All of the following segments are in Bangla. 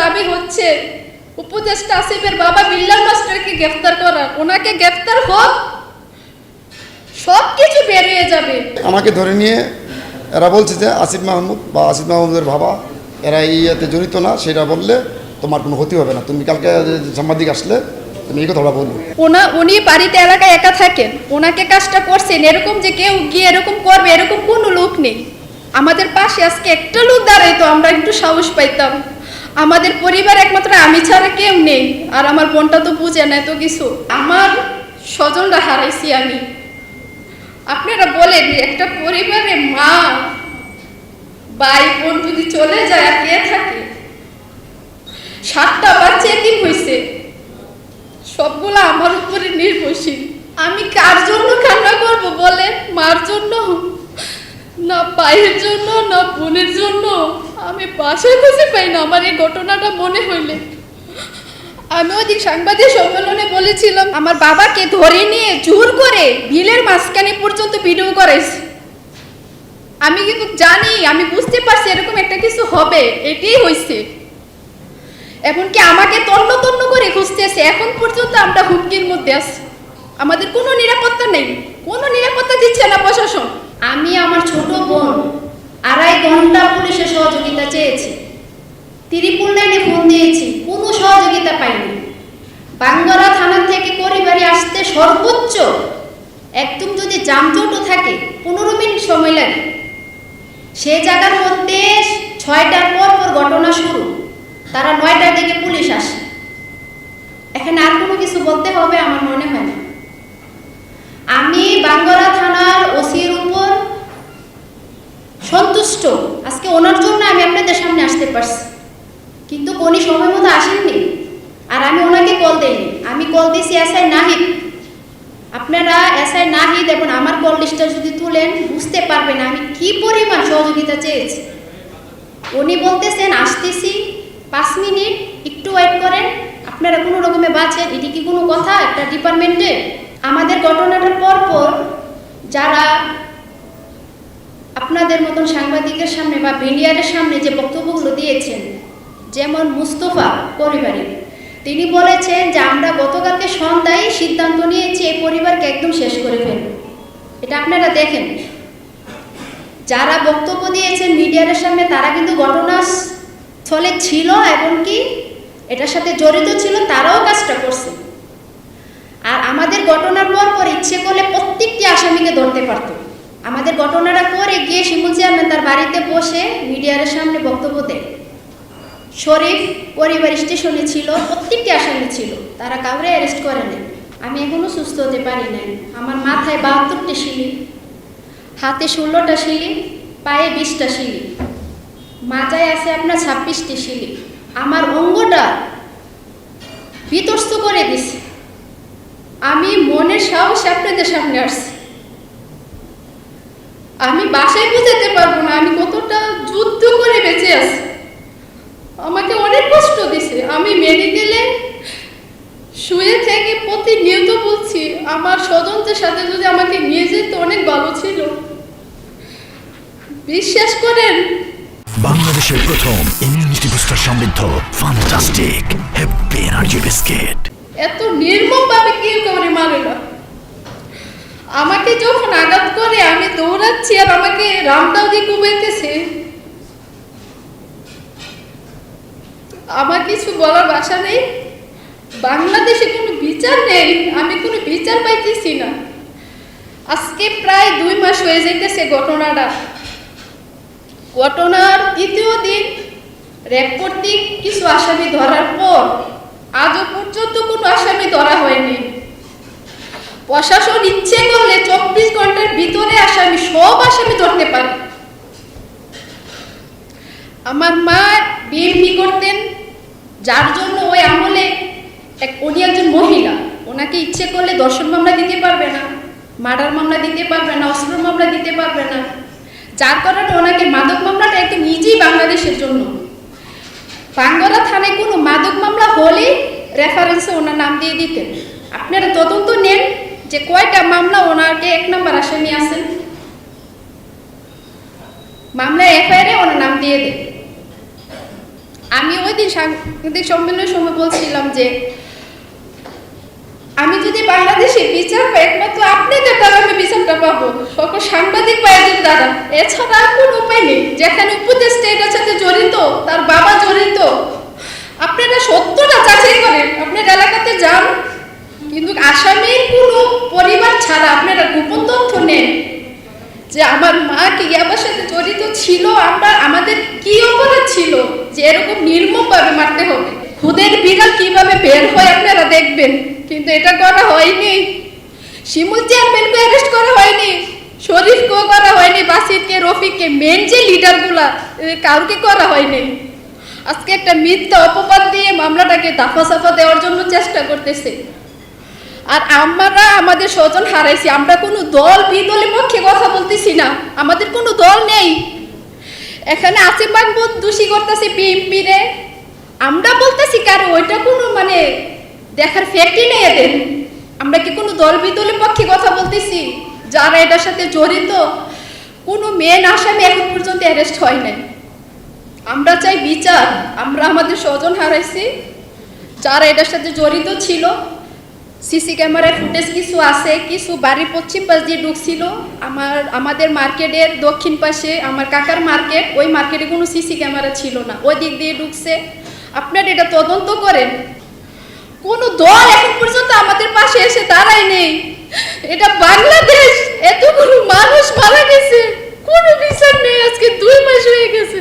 দাবি হচ্ছে উপদেষ্টা আসিফের বাবা বিল্লাল মাস্টারকে গ্রেফতার করা। ওনাকে গ্রেফতার হোক, সব কিছু বেরিয়ে যাবে। আমাকে ধরে নিয়ে এরা বলছে যে আসিফ মাহমুদ বা আসিফ মাহমুদের বাবা এরা এই ইয়েতে জড়িত না, সেটা বললে তোমার কোনো ক্ষতি হবে না। তুমি কালকে সাংবাদিক আসলে তুমি এই কথাটা বলবে। উনি বাড়িতে এলাকায় একা থাকেন, ওনাকে কাজটা করছেন, এরকম যে কেউ গিয়ে এরকম করবে এরকম কোনো লোক নেই। আমাদের পাশে আজকে একটা লোক দাঁড়াইতো আমরা একটু সাহস পাইতাম। আমাদের পরিবার একমাত্র আমি ছাড়া কেউ নেই, আর আমার বোনটা তো বুঝে না এত কিছু। আমার স্বজনরা হারাইছি আমি। আপনারা বলেন একটা পরিবারে মা ভাই বোন যদি চলে যায় আর কে থাকে? 7টা বাচ্চা এতিম হয়েছে, সবগুলো আমার উপরে নির্ভরশীল। আমি কার জন্য কান্না করব বলেন? মার জন্য না, ভাইয়ের জন্য না, বোনের জন্য? আমি বাসায় খুঁজে পাই না আমার এই ঘটনাটা মনে হইলে। আমি ওদিন সাংবাদিক সম্মেলনে বলেছিলাম আমার বাবাকে ধরে নিয়ে জোর করে বিলের মাঝখানে পর্যন্ত ভিডিও করাইছে। আমি কিন্তু জানি, আমি বুঝতে পারছি এরকম একটা কিছু হবে, এটাই হয়েছে। এমনকি আমাকে তন্ন তন্ন করে খুঁজতেছে। এখন পর্যন্ত আমরা হুমকির মধ্যে আছি, আমাদের কোনো নিরাপত্তা নেই, কোনো নিরাপত্তা দিচ্ছে না প্রশাসন। আমি আমার ছোট বোন 2.5 ঘন্টা পুলিশের সহযোগিতা চেয়েছি, ত্রিপুল লাইনে ফোন দিয়েছি, কোনো সহযোগিতা পাইনি। বাঙ্গারা থানা থেকে পরিবারে আসতে সর্বোচ্চ একদম যদি যানজটও থাকে 15 মিনিট সময় লাগে। সে জায়গার মধ্যে 6টার পর ঘটনা শুরু, তারা 9টার দিকে পুলিশ আসে। এখানে আর কোনো কিছু বলতে হবে আমার মনে হয় না। আমি বাঙ্গারা থানার ওসির উপর সন্তুষ্ট, আজকে ওনার জন্য আমি আপনাদের সামনে আসতে পারছি। কিন্তু উনি সময় মতো আসেননি, আর আমি ওনাকে কল দেইনি। আমি কল দিয়েছি এসআই নাহিদ। আপনারা এসআই নাহিদ এবং আমার কল লিস্টটা যদি তুলেন বুঝতে পারবেন আমি কি পরিমাণ সহযোগিতা চেয়েছি। উনি বলতেছেন আসতেছি, 5 মিনিট একটু ওয়েট করেন, আপনারা কোনো রকমে বাঁচেন। এটি কি কোনো কথা একটা ডিপার্টমেন্টে? আমাদের ঘটনাটার পর যারা আপনাদের মতন সাংবাদিকের সামনে বা মিডিয়ার সামনে যে বক্তব্যগুলো দিয়েছেন, যেমন মুস্তফা পরিবারের, তিনি বলেছেন যে আমরা গতকালকে সন্ধ্যায় সিদ্ধান্ত নিয়েছি এই পরিবারকে একদম শেষ করে ফেলব। এটা আপনারা দেখেন, যারা বক্তব্য দিয়েছেন মিডিয়ার সামনে তারা কিন্তু ঘটনাস্থলে ছিল এবং কি এটার সাথে জড়িত ছিল, তারাও কাজটা করছে। আর আমাদের ঘটনার পর ইচ্ছে করলে প্রত্যেকটি আসামিকে ধরতে পারত। আমাদের ঘটনাটা করে গিয়ে শিমুল চেয়ারম্যান তার বাড়িতে বসে মিডিয়ার সামনে বক্তব্য দেয়। শরীফ পরিবার স্টেশনে ছিল, প্রত্যেকটি আসামি ছিল, তারা কাউরে অ্যারেস্ট করে নেয়। আমি এখনো সুস্থ হতে পারি নাই। আমার মাথায় 72টি শিলি, হাতে 16টা শিলি, পায়ে 20টা শিলি, মাজায় আছে আপনার 26টি শিলি। আমার অঙ্গটা বিতস্ত করে দিছে। আমি মনের সাহস আপনাদের সামনে আসছি। আমি বাসায় বুঝাতে পারবো না আমি কতটা যুদ্ধ করে বেঁচে আছি। আমাকে অনেক কষ্ট দিছে। আমি মেডিকেলে শুয়ে থেকে প্রতিনিয়ত বলছি আমার স্বজনদের সাথে যদি আমাকে নিয়ে যেত অনেক ভালো ছিল। বিশ্বাস করেন, বাংলাদেশের প্রথম ইমিউনিটি বুস্টার সমৃদ্ধ ফ্যান্টাস্টিক হ্যাপি এনার্জি বিস্কিট এত নির্মমভাবে কেউ কাউরে মারে না। আমাকে যখন আঘাত করে আমি দৌড়াচ্ছি আর আমাকে রামদাও দিয়ে কুবাইতেছে, আমার কিছু বলার ভাষা নেই। বাংলাদেশে কোনো বিচার নেই, আমি কোনো বিচার পাইতেছি না। আজকে প্রায় 2 মাস হয়ে যেতেছে ঘটনার 3য় দিন র্যাব কর্তৃক কিছু আসামি ধরার পর আজও পর্যন্ত কোনো আসামি ধরা হয়নি। প্রশাসন ইচ্ছে করলে 24 ঘন্টার ভিতরে সব আসামি ধরতে পারে। আমার মা বিএমপি করতেন, যার জন্য ওই আমলে উনি একজন মহিলা, ওনাকে ইচ্ছে করলে ধর্ষণ মামলা দিতে পারবে না, মার্ডার মামলা দিতে পারবে না, অস্ত্র মামলা দিতে পারবে না, যার কারণে ওনাকে মাদক মামলাটা একদম ইজি বাংলাদেশের জন্য। বাঙ্গারা থানায় কোনো মাদক মামলা হলে রেফারেন্সে ওনার নাম দিয়ে দিতেন। আপনারা তদন্ত নেন যে কয়টা মামলা ওনাকে 1 নম্বর আসামি আছেন, মামলা এফআইআরে ওনার নাম দিয়ে দেন। আমি ওই দিন সাংবাদিক সম্মেলনের সময় বলছিলাম যে আমি যদি বাংলাদেশে বিচার পাই একমাত্র আপনাদের দ্বারা আমি বিচারটা পাবো, সকল সাংবাদিক ভাইদের দ্বারা, এছাড়া আর কোনো উপায় নেই। যেখানে উপদেষ্টা এটার সাথে জড়িত, তার বাবা জড়িত, আপনারা সত্যটা যাচাই করেন, আপনার এলাকাতে যান, কিন্তু আসামির কোনো পরিবার ছাড়া আপনারা গোপন তথ্য নেন যে আমার মা কি ইয়াবার সাথে জড়িত ছিল, আমাদের কি অপরাধ ছিল যে এরকম নির্মমভাবে মারতে হবে। খুদের বিড়াল কিভাবে বের হয় আপনারা দেখবেন, কিন্তু এটা করা হয়নি। শিমুল চেয়ারম্যানকে অ্যারেস্ট করা হয়নি, শরীফকেও করা হয়নি, বাসিরকে, রফিককে, মেন যে লিডারগুলা কাউকে করা হয়নি। আজকে একটা মিথ্যা অপবাদ দিয়ে মামলাটাকে দাফা সাফা দেওয়ার জন্য চেষ্টা করতেছে। আর আমরা আমাদের স্বজন হারাইছি, আমরা কোনো দল বিদলের পক্ষে কথা বলতেছি না, আমাদের কোনো দল নেই। এখানে আসিফ মাহমুদ দোষী করতেছি বিএনপি রে, আমরা বলতেছি কারো ওইটা কোনো মানে দেখার ফ্যাক্টই নেই এদের। আমরা কি কোনো দল বিদলের পক্ষে কথা বলতেছি? যারা এটার সাথে জড়িত কোনো মেন আসামি এখন পর্যন্ত অ্যারেস্ট হয় নাই। আমরা চাই বিচার। আমরা আমাদের স্বজন হারাইছি, যারা এটার সাথে জড়িত ছিল। সিসি ক্যামেরায় ফুটেজ কিছু আছে, কিছু বাড়ির পশ্চিম পাশ দিয়ে ঢুকছিল, আমাদের মার্কেটের দক্ষিণ পাশে আমার কাকার মার্কেট, ওই মার্কেটে কোনো সিসি ক্যামেরা ছিল না, ওই দিক দিয়ে ঢুকছে। আপনারা এটা তদন্ত করেন। কোনো দল এখন পর্যন্ত আমাদের পাশে এসে দাঁড়ায় নেই। এটা বাংলাদেশ, এতগুলো মানুষ মারা গেছে, কোনো বিচার নেই। আজকে 2 মাস হয়ে গেছে,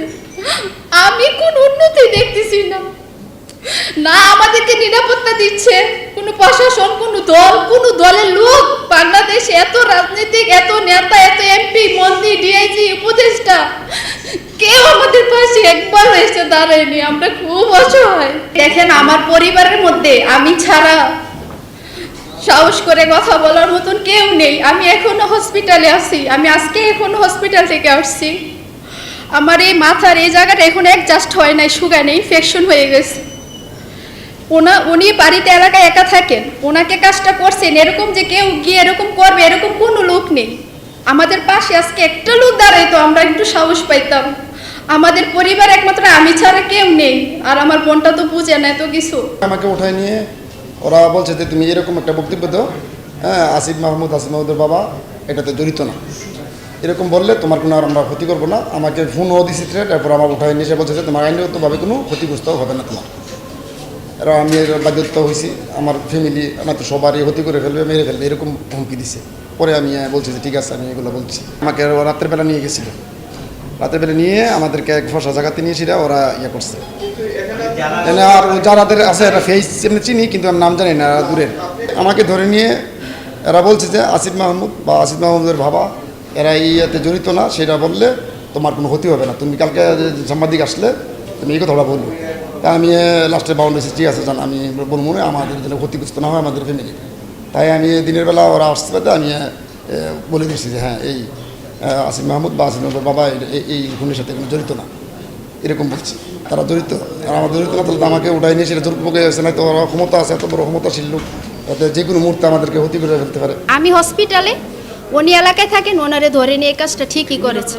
আমি কোন উন্নতি দেখতেছি না। না আমাদেরকে নিরাপত্তা দিচ্ছে কোনো প্রশাসন, কোনো দলের লোক। বাংলাদেশে এত রাজনীতিক, এত নেতা, এত এমপি, মন্ত্রী, ডিআইজি, উপদেষ্টা, কেউ আমাদের পাশে একবার এসে দাঁড়ায়নি। আমরা খুব অসহায়। দেখেন আমার পরিবারের মধ্যে আমি ছাড়া সাহস করে কথা বলার মতন কেউ নেই। আমি এখনো হসপিটালে আছি, আমি আজকে এখনো হসপিটাল থেকে আসছি। আমার এই মাথার এই জায়গাটা এখন অ্যাডজাস্ট হয় নাই, শুকায় নেই, ইনফেকশন হয়ে গেছে। উনি বাড়িতে এলাকায় একা থাকেন, ওনাকে কাজটা করছেন, এরকম যে কেউ গিয়ে এরকম করবে এরকম কোনো লোক নেই। আমাদের পাশে আজকে একটা লোক দাঁড়ায় তো আমরা একটু সাহস পাইতাম। আমাদের পরিবার একমাত্র আমি ছাড়া কেউ নেই, আর আমার বোনটা তো বুঝে না এত কিছু। আমাকে উঠায় নিয়ে ওরা বলছে যে তুমি এরকম একটা বক্তব্য দাও, হ্যাঁ আসিফ মাহমুদের বাবা এটাতে জড়িত না, এরকম বললে তোমার কোনো আর আমরা ক্ষতি করবো না। আমাকে ফোনও দিছি, তারপর আমার উঠায় নিয়ে এসে বলছে যে তোমার আইনগতভাবে কোনো ক্ষতিগ্রস্ত হবে না তোমার। এরা আমি বাধ্যতা হয়েছি, আমার ফ্যামিলি আমার তো সবারই ক্ষতি করে ফেলবে, মেরে ফেলবে, এরকম হুমকি দিছে। পরে আমি বলছি যে ঠিক আছে, আমি এগুলো বলছি। আমাকে রাতের বেলা নিয়ে গেছিলো, রাতের বেলা নিয়ে আমাদেরকে এক ফসা জায়গাতে নিয়েছিল, ওরা ইয়ে করছে। আর যারাদের আছে এরা ফেস এমনি চিনি, কিন্তু আমি নাম জানি না, এরা দূরের। আমাকে ধরে নিয়ে এরা বলছে যে আসিফ মাহমুদ বা আসিফ মাহমুদের বাবা এরা ইয়েতে জড়িত না, সেটা বললে তোমার কোনো ক্ষতি হবে না, তুমি কালকে সাংবাদিক আসলে তুমি এই কথাটা বলবো। তা আমি লাস্টে বাউন্ড হয়েছি, ঠিক আছে জান, আমি বলবো না, আমাদের যেন ক্ষতিগ্রস্ত না হয় আমাদের ফ্যামিলি। তাই আমি দিনের বেলা ওরা আসতে পারতে আমি বলে দিচ্ছি যে হ্যাঁ এই আসিফ মাহমুদ বা আসিফ মাহমুদের বাবা এই খুনের সাথে কোনো জড়িত না, এরকম বলছি। তারা জড়িত, আর আমার জড়িত না তাহলে আমাকে উঠাই নিয়ে সেটা জোরপূর্বক এসে না, তো ওরা ক্ষমতা আছে, এত বড় ক্ষমতাশীল লোক, তাতে যে কোনো মুহূর্তে আমাদেরকে ক্ষতি করে ফেলতে পারে। আমি হসপিটালে, উনি এলাকায় থাকেন, ওনারে ধরে নিয়ে কাজটা ঠিকই করেছে।